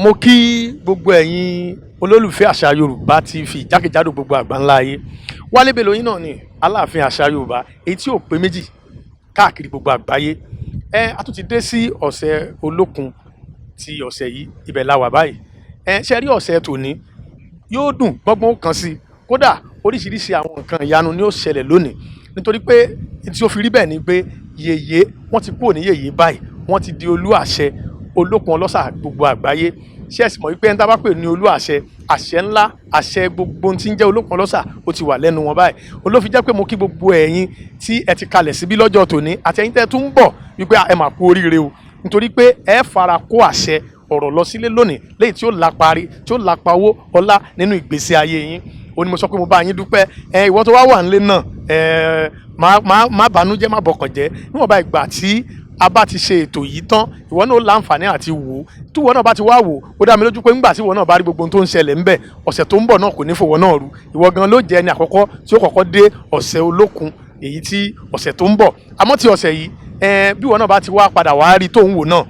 Mo kí gbogbo ẹ̀yin olólùfẹ́ àṣà Yorùbá TV jákèjádò gbogbo àgbáńlá ayé. Wálé Bello yín náà ni Aláàfin àṣà Yorùbá èyí tí ò pé méjì káàkiri gbogbo àgbáyé. A tún ti dé sí ọ̀sẹ̀ olókun ti ọ̀sẹ̀ yìí, ibẹ̀ la wà báyìí. Ṣe rí ọ̀sẹ̀ tòní yóò dùn gbọ́ngbọ́n kan sí, kódà oríṣiríṣi àwọn nǹkan ìyanu ni ó ṣẹlẹ̀ lónìí, nítorí pé tí ó fi rí bẹ́ẹ̀ ni pé yèyé wọ́n ti kúrò ní yèyé báyìí, wọ́n ti di olú àṣẹ olókun ọlọ́ṣà gbogbo àgbáyé. Ṣé ẹ sì mọ̀ wípé ẹni tá bá pè ní olú àṣẹ, àṣẹ ńlá, àṣẹ gbogbo ohun tí ń jẹ́ olókun ọlọ́ṣà ó ti wà lẹ́nu wọn báyìí. Olófi jẹ́ pé mo kí gbogbo ẹ̀yin tí ẹ ti kalẹ̀ síbí lọ́jọ́ tòní àti ẹ̀yin tẹ́ tún ń bọ̀ wípé ẹ máa kú oríire o, nítorí pé ẹ fara kó àṣẹ ọ̀rọ̀ lọ sílé lónìí léyìí tí ó láparí, tí ó lápa owó ọlá nínú ìgbésí ayé yín. Ó ní mo sọ pé mo bá yín dúpẹ́. Ìwọ tó wá wà nílé náà, má bànújẹ́, má bọkàn jẹ́. Níwọ̀nba ìgbà tí a bá ti ṣe ètò yìí tán, ìwọ náà ó láǹfààní àti wò ó. Tí ìwọ náà bá ti wá wò ó, ó dá mi lójú pé nígbà tí ìwọ náà bá rí gbogbo ohun tó ń ṣẹlẹ̀ ńbẹ̀, ọ̀sẹ̀ tó ń bọ̀ náà kò ní fòwọ́ náà rú. Ìwọ gan ló jẹ́ ẹni àkọ́kọ́ tí ó kọ́kọ́ dé ọ̀sẹ̀ olókun èyí tí ọ̀sẹ̀ tó ń bọ̀. Àmọ́ ti ọ̀sẹ̀ yìí, bí ìwọ náà bá ti wá padà wá rí tó ń wò náà,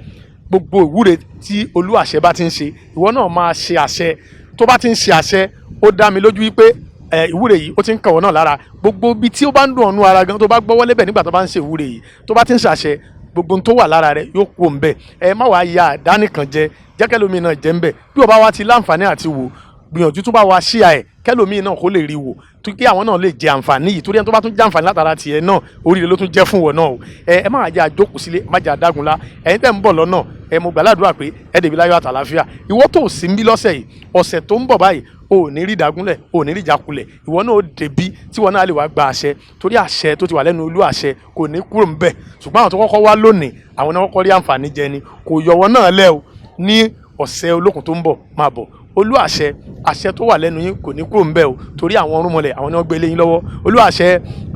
gbogbo ìwúre tí olú àṣẹ bá ti ń ṣe, ìwọ náà máa ṣe àṣẹ. Tó bá ti ń ṣe àṣẹ, ó dá mi lójú wípé ìwúre yìí ó ti ń kàn wọ́n náà lára. Gbogbo ibi tí ó bá ń dùn ọ̀nù ara gan, tó bá gbọ́wọ́ lébẹ̀ nígbà tó bá ń ṣe ìwúre yìí, tó bá ti ń ṣàṣẹ, gbogbo ohun tó wà lára rẹ yóò kú òǹbẹ. Má wàá ya àdánìkan jẹ, jẹ́ kẹ́lòmíì náà jẹ́ ńbẹ̀. Bí o bá wá ti láǹfààní àti wò, gbìyànjú tó bá wá ṣíà ẹ̀ kẹ́lòmíì náà kó lè rí wò, kí àwọn náà lè jẹ àǹfààní yìí, torí ẹni tó bá tún jẹ àǹfààní látara tiẹ̀ náà, oríire ló tún jẹ́ fún wọn náà o. Ẹ má jẹ́ àjókòó sílé, má jẹ́ àdágunlá. Ẹ̀yin tẹ́ ń bọ̀ lọ́nà, mo gbàládùra pé ẹ dèbí láyọ̀ àtàlàáfíà. Ìwọ tó sì ń bí lọ́sẹ̀ yìí, ọ̀sẹ̀ tó ń bọ̀ báyìí, o ò ní rí ìdágúnlẹ̀, o ò ní rí ìjákulẹ̀. Ìwọ náà ó dèbí tí wọn náà lè wá gba àṣẹ, torí àṣẹ tó ti wà lẹ́nu olú àṣẹ kò ní kúrò ńbẹ̀. Ṣùgbọ́n àwọn tó kọ́kọ́ wá lónìí, àwọn náà kọ́kọ́ rí àǹfààní jẹ ni, kò yọ wọn náà lẹ́ o. Ní ọ̀sẹ̀ olókun tó ń bọ̀ máa bọ̀, olú àṣẹ, àṣẹ tó wà lẹ́nu yín kò ní kúrò ńbẹ̀ o, torí àwọn ọ̀rúnmọlẹ̀ àwọn ni wọ́n gbé lé yín lọ́wọ́. Olú àṣẹ,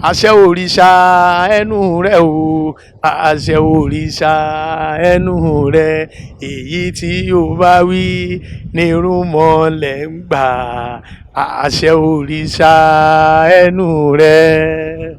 àṣẹ òrìṣà ẹnu rẹ o, àṣẹ òrìṣà ẹnu rẹ, èyí tí o bá wí ní irúnmọlẹ̀ ń gbà, àṣẹ òrìṣà ẹnu rẹ.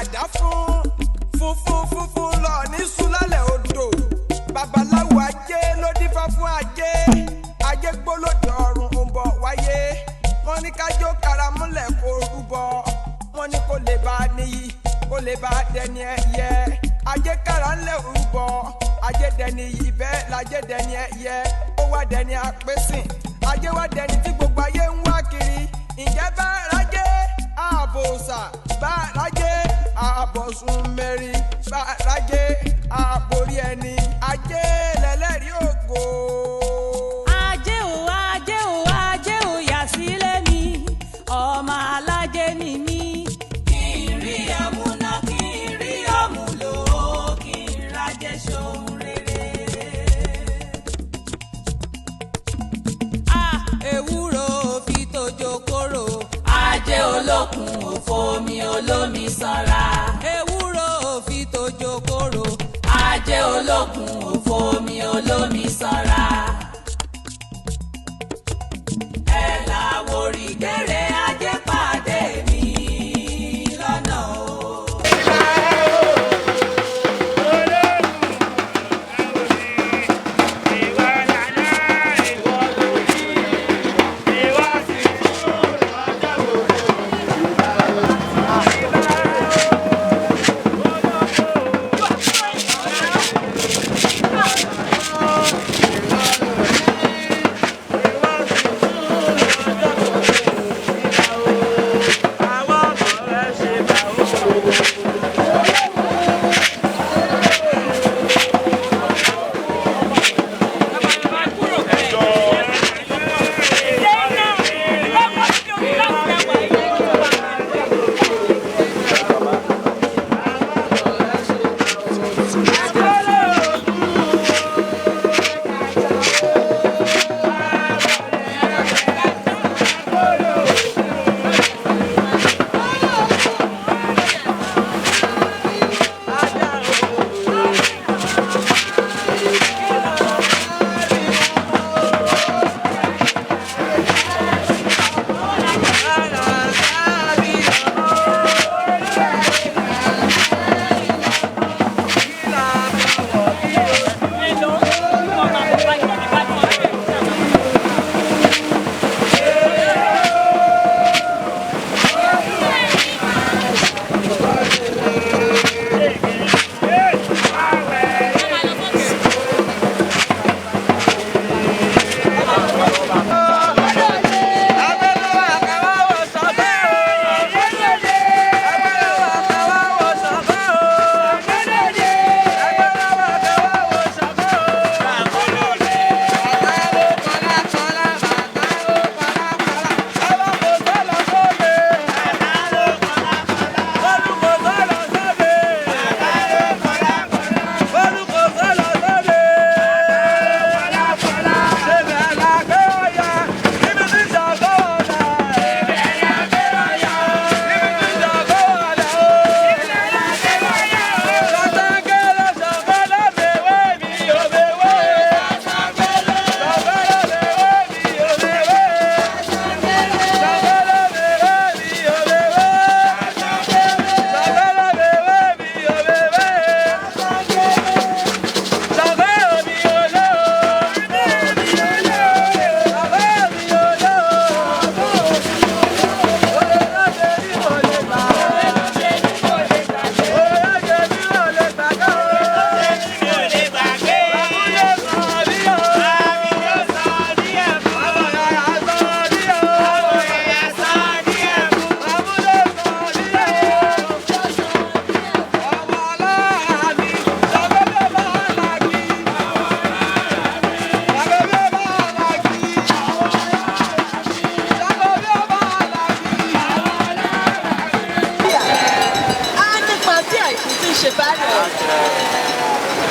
àdá fún lọ ní súlálẹ̀ odò babaláwo ajé ló dífá fún ajé gbólódì ọ̀run ń bọ̀ wáyé wọ́n ní kájó karamúlẹ̀ kó rúbọ wọ́n ní kó lè bá níyì kó lè bá dẹni ẹyẹ ajé kára ńlẹ̀ rúbọ ajé dẹni yìí bẹ́ẹ̀ lajé dẹni ẹyẹ ó wá dẹni àpésìn ajé wá dẹni tí gbogbo ayé ń wá kiri ǹjẹ́ bá rájé àbòsà bá rájé àbọ̀sùn mẹ́rin bá rájé àborí ẹni ajé lẹ́lẹ́rìí ògo. ajé o yà sílé mi ọmọ alájẹ ni mí. kí n rí àmúná kí n rí àmúlò kí n rájẹ ṣohun rere. ewúro fi tójó kóró. ajé olókun òfò mi olómi sanra. ewúro fi tójó kóró. ajé olókun òfò mi olómi sanra. ẹ làwòrì gẹ́rẹ́ ajé pàdé mi lọ́nà o.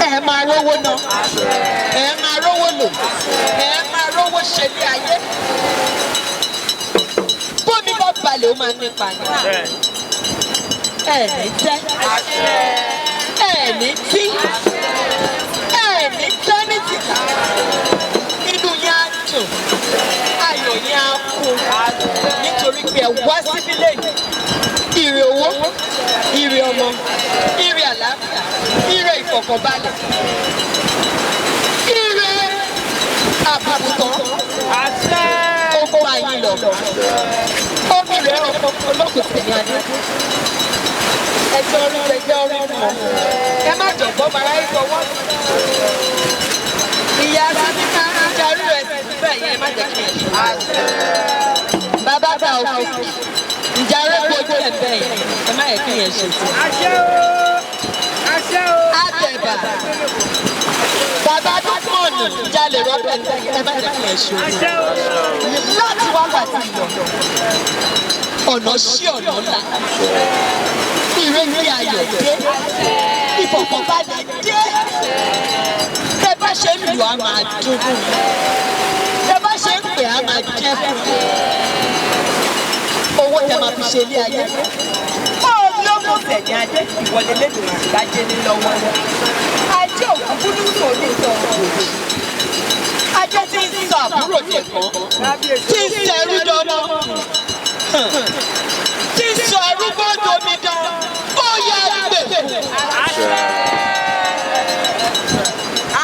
ẹ máa rówó ná ẹ máa rówó lò ẹ máa rówó ṣe ní ayé bómi bá balẹ̀ ó máa nípa ní ẹ ní tẹ́ ẹ ní tí ẹ ní tẹ́ ní tìta inú yẹn á dùn ayọ̀ yẹn á kú nítorí pé ẹ wá síbí lẹ́yìn ire owó, ire ọmọ, ire àlàáfíà, ire ìfọ̀kànbalẹ̀, ire àbùkùtàn, oko ayé lọ, omi rẹ̀ olókùn tẹ̀lé adé. Ẹjọ́ orí mọ̀, ẹ má jọ̀gbọ́n bàrá ìfọwọ́. Ìyá Sábíkà jarí rẹ̀ síbẹ̀ yẹn má jẹ́ kí ẹ ṣe. Bàbá ta òfin, ìjà rẹ̀ gbójú ẹ̀ bẹ́ẹ̀ yẹn, ẹ má yẹ kí ẹ ṣe sí. Àtẹ̀bà, bàbá tó pọ̀nù, ìjà lè rọ́bẹ̀ ẹ má jẹ́ kí ẹ ṣe. Láti wákàtí lọ, ọ̀nà sí ọ̀nà ńlá. Ìrètí ayọ̀ dé, ìfọ̀kànbalẹ̀ dé. Bẹ́ẹ̀ bá ṣe ń lù á máa dún fún mi. Bẹ́ẹ̀ bá ṣe ń pè á máa jẹ́ fún mi. Owó tẹ máa fi ṣe ilé ayé. Olóko tẹ̀yìn ajé ìwọlé lẹ́dùn àgbájé ní lọ́wọ́. Ajé òkú búlúùtò ní ìtọ́jú. Ajé tí ń sọ àbúrò tẹ̀kọ́. Tí ń sẹ́rú dọ́mọ́. Tí ń sọ arúgbó domi dán. Ó yá gbè.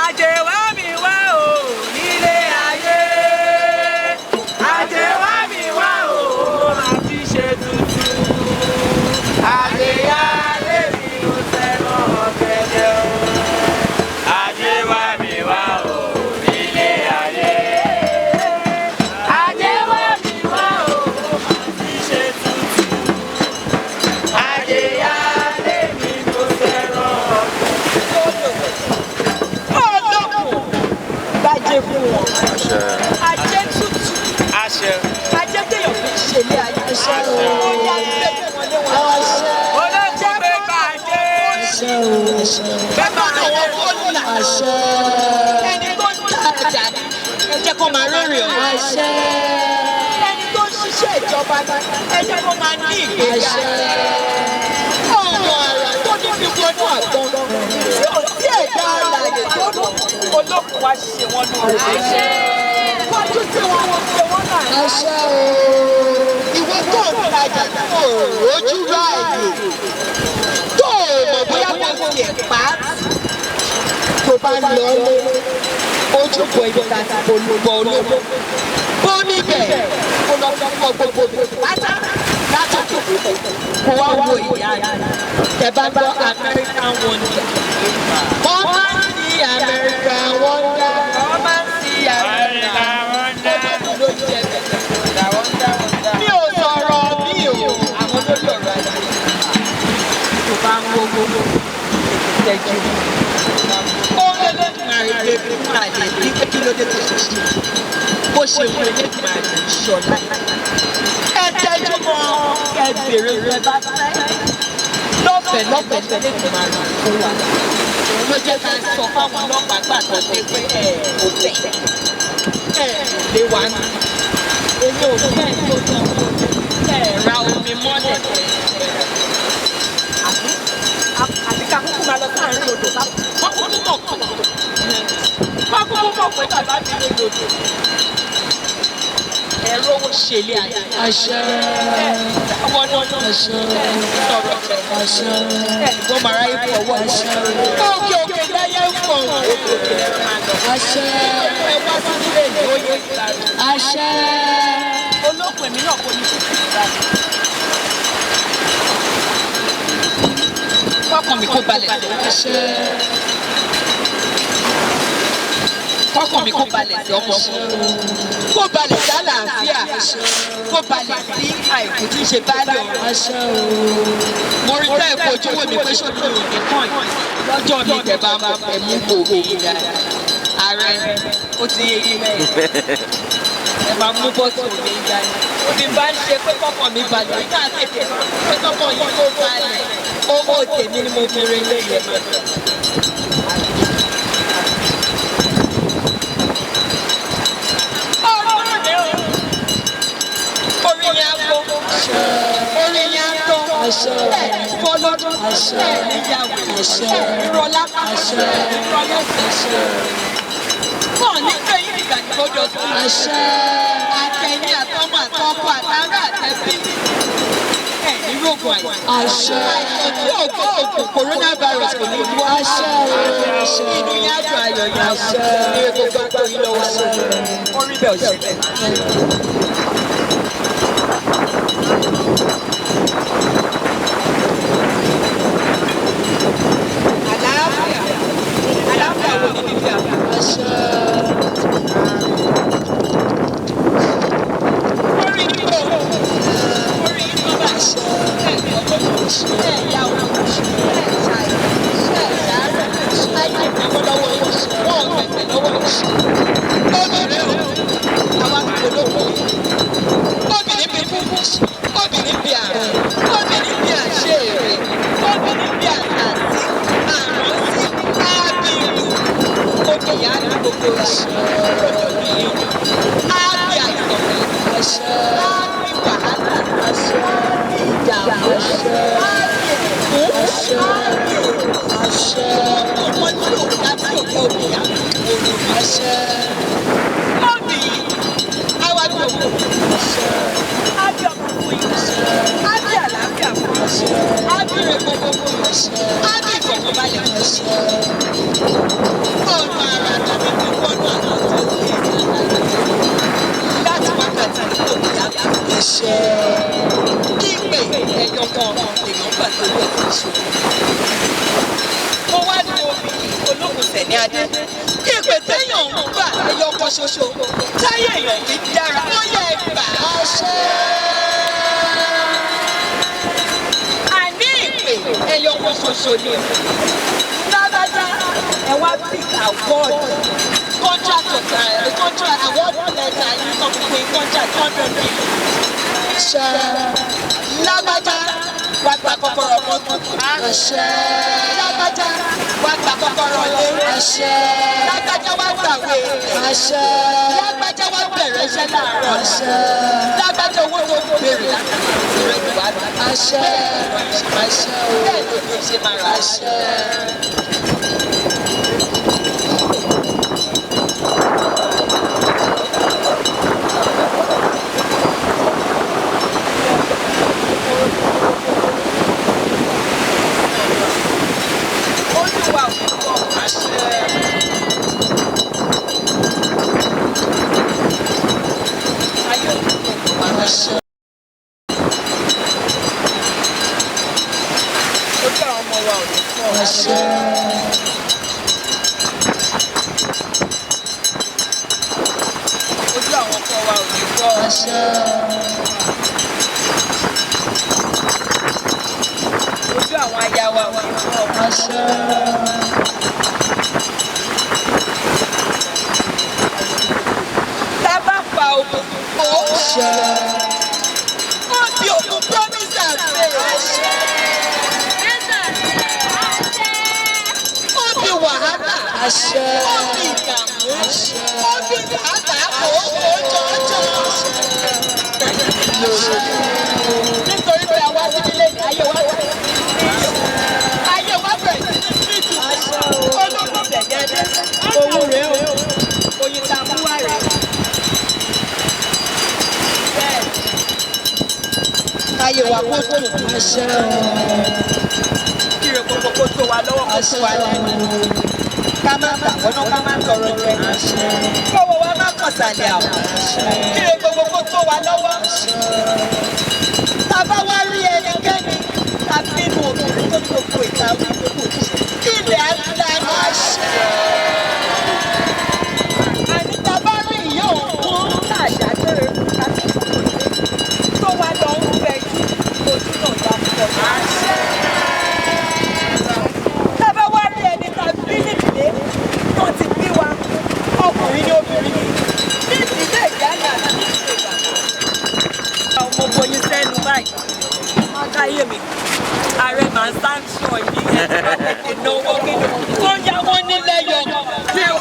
Ajé wá mi wá o nílé ayé. Ajé wá mi wá o àti ṣe tuntun. Ajé yá lé mi ò sẹ́nu ọ̀gẹ̀dẹ̀ o. Ajé wá mi wá o nílé ayé. Ajé wá mi wá o àti ṣe tuntun. Ajé yá lé mi ò sẹ́nu ọ̀gẹ̀dẹ̀. Olóko gbàjẹ́ fún wọn. Ajé tútù. Ajé téèyàn fi ṣe ilé ayé. Ó yá gbé fún wọn ní wọn. Olóko gbé bàjẹ́. Bẹ́ẹ̀ bá àwọn fóònù ẹni tó ń ta ọjà ni ẹ jẹ́ kó máa rẹ́rìn ọ̀. Ẹni tó ń ṣiṣẹ́ ìjọba ni ẹ jẹ́ kó máa ní ìgbéga. Ọ̀nà àrà tó ní fi wọnú àgbọn tí ò sí ẹ̀dá alàyè tó lò. Olóko wá ṣe wọn lóore. Wájú tí wọn wọ́n ṣe wọ́n náà. Ìwọ tó ń tajà tó rojú ráàyè tó mọ̀ bóyá kò tiẹ̀ pa á tó bá lọ lé ojúbọ ibi tá a ti bolúbọ olóko. Bó níbẹ̀ kó lọ fọ́ gbogbo pátá látòkè kó wá wo ìyá rẹ̀. Tẹ bá gbọ́ American Wonder. Wọ́n máa ń sí American Wonder. Wọ́n máa ń sí American Wonder. Ló jẹ bẹ́ẹ̀. Mi ò sọ̀rọ̀ mi ò. Àwọn lórí ọ̀rọ̀ ajé. Tó bá ń wo gbogbo ìtẹ́jú. Ó lé lẹ́kùnrin rẹ̀ fún àlè ní pé kí ló dé tó ṣe ṣe. Bó ṣe wọ lẹ́kùnrin rẹ̀ ṣọ̀lá. Ẹ tẹ́jú mọ́ ẹ bèrè rẹ̀ bá fẹ́. Lọ́fẹ̀ẹ́ lẹ́kùnrin rẹ̀ fún wa. Ló jẹ́ ká sọ fáwọn ọlọ́pàá gbàgbọ́ pé kò bẹ̀. Lé wa ní. Èmi ò fẹ́ tó tán. Ra omi mọ́lẹ̀. Àbí ká kúkú máa lọ sáàrin odò bá. Wọ́n kúkú mọ̀ kọ́. Wọ́n kúkú mọ̀ pé bàbá mi lè lòdò. Ẹ̀rọ owó ṣe ilé ayé. Ọwọ́ náà náà sọ̀rọ̀ ẹ̀gbọ́n màrá yìí fọwọ́ òkè òkè láyé ń fọ̀ òkè òkè lẹ́rọ máa lọ. Ẹ wá sí ilé ìlú oyè ìlànà. Olókùn èmi náà kò ní sí ìlànà. Kọ́kàn mi kó balẹ̀. Kọ́kàn mi kó balẹ̀ sí ọmọ. Kó balẹ̀ sí àlàáfíà. Kó balẹ̀ sí àìkú tí ń ṣe báàlì ọ̀rọ̀. Mo rí tẹ́ ẹ̀kọ́ ojú wo mi pé ṣọ́ọ̀tì ò ní kàn yín. Lọ́jọ́ mi tẹ̀ bá mọ ẹ̀mú gòkè ìdá. Ààrẹ ó ti yé yín mẹ́rin. Ẹ máa mú bọ́ọ̀tì òní ìyá yín. Òbí bá ń ṣe pé kọ́kàn mi balẹ̀. Nígbà tètè pé kọ́kàn yín kó balẹ̀. Owó tèmi ni mo fi rin ilé yẹn máa tẹ̀. Orin yẹn á gbó. Orin yẹn á tó. Bẹ́ẹ̀ni fọlọ́dún. Bẹ́ẹ̀ni yàwó. Ìrọ̀lá. Ìrọ̀lá. Wọ́n ní pé yín ìgbà tí ó jọ sí. Àtẹ̀yìn àtọmọ àtọkọ àtàrà àtẹ̀bí. ní rògùn àìsàn. Àìsàn tí ò gbọ́ ògùn coronavirus kò ní wá. Inú yá dùn ayọ̀ ní àṣẹ. Ní gbogbo àtòyìn lọ́wọ́ sí i. Ó rí bẹ́ẹ̀ òṣèlú bẹ́ẹ̀. Àlàáfíà wo ni bíbí àbá? Orí níbo? Orí níbo bá ṣe? Ẹ̀gbọ́n tó kù ṣe. Ẹ̀yàwó ṣe. Ẹ̀ṣáyé. Ẹ̀ṣáyé. Ayé ìnáwó lọ́wọ́ yóò ṣe. Wọ́n gbẹ̀gbẹ̀ lọ́wọ́ yóò ṣe. Obìnrin o, àwa kò lówó. Obìnrin bí kúkú ṣe. Obìnrin bí àrùn. Obìnrin bí àṣẹ èrè. Obìnrin bí àtàtì. Àrántí. Ábìrù. Obìnrin á ní gbogbo rẹ̀. Obìnrin ábì àìsàn. Ábì wàhálà. Ábì ìdààmú. Ábì èkó. Ábì òrò. Ọmọ tí ò dá tí ò kẹ́ obìnrin á ní gbogbo rẹ̀. Ábì àwa gbogbo. Ábì ọkọ̀ fún yín. Ábì àlàáfíà fún yín. Ábì rẹ̀ gbogbo fún yín. Ábì ìfọ̀kànbalẹ̀ fún yín. Ọ̀nà àrà tàbí ìwọ́nà àwọn tó ń lé láti wákàtí tó ní àbí ẹ̀ṣẹ̀. Ìpè ẹ̀yọ̀ kan èèyàn gbà tó lọ fún ìṣòro. Mo wá ní omi ológun Sẹ̀ní Adé. Ìpè téèyàn ń gbà ẹ̀yọ̀ kan ṣoṣo. Táyé èèyàn fi dára ó yẹ ẹgbà. Àní ìpè ẹ̀yọ̀ kan ṣoṣo ni o. Lábàjá ẹ wá pick award contract award letter yìí kan pé contract 100 million. Lábàjá wá gba kọ́kọ́rọ́ mọ́tò. Lábàjá wá gba kọ́kọ́rọ́ lé. Lábàjá wá gbàwé. Lábàjá wá bẹ̀rẹ̀ iṣẹ́ láàárọ̀. Lábàjá owó tó béèrè láti rẹ̀ wá lọ. Bẹ́ẹ̀ ló ní ṣe máa rà. Ojú àwọn aya wa ò ní fọ́. Tá a bá pa òkú ó bí òkú promise àgbẹ̀. Ó bí wàhálà. Ó bí ìdààmú. Ó bí wàhálà kò jọjọ. Nítorí pé àwa sí nílé ní ayé wa bẹ̀rẹ̀ sí ní ológun gẹ̀gẹ́dẹ́ owó rẹ̀ o oyin tá a mú wá rẹ̀ bẹ́ẹ̀ ayé wa kó tó kíre gbogbo kó tó wa lọ́wọ́ kó tó wa lẹ́nu ká má gbàgbọ́ná ká má tọrọ jẹ kọ́wọ́ wa má kàn sàlẹ̀ àwọn kíre gbogbo kó tó wa lọ́wọ́ tàbá wá rí ẹnikẹ́ni tàbí nínú obìnrin tó ní gbogbo ìta wí gbogbo ilẹ̀ àdúrà àṣẹ. Àní tàbá rí ìyá òun àjàgbére àti tó wá lọ ń fẹ́ kí ojú náà bá pọ̀ àṣẹ. Tàbá wá rí ẹni tàbí nídìílé tó ti bí wa ọkùnrin ní obìnrin ní ìdílé ìyáàlá àti ìdílé bàbá. Ọmọ boyin sẹ́nu báyìí, káyé mi, ààrẹ máa ń sáńsọ̀ yìí ìnáwó kíni tó yá wọn nílẹ̀ yọ bí o.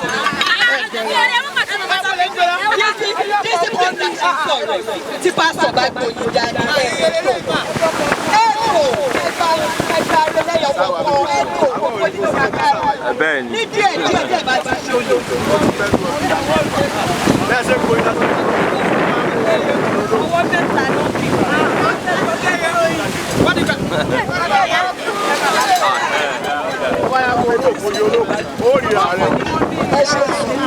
Tí pásítọ̀ bá gbòyìn dání ẹ̀ẹ́dọ̀ ẹgbà rẹ lẹ́yọ̀ kọ̀ọ̀kan ẹ̀ẹ́dọ̀ kọ̀ọ̀kan nínú kàkà rẹ̀ ní díẹ̀ díẹ̀ bá ti ṣe olè. Owó mẹ́ta ló fi wá. Wáyà kó olóògùn ni olóògùn, ó rí ààrẹ. Ẹ ṣe sùúrù.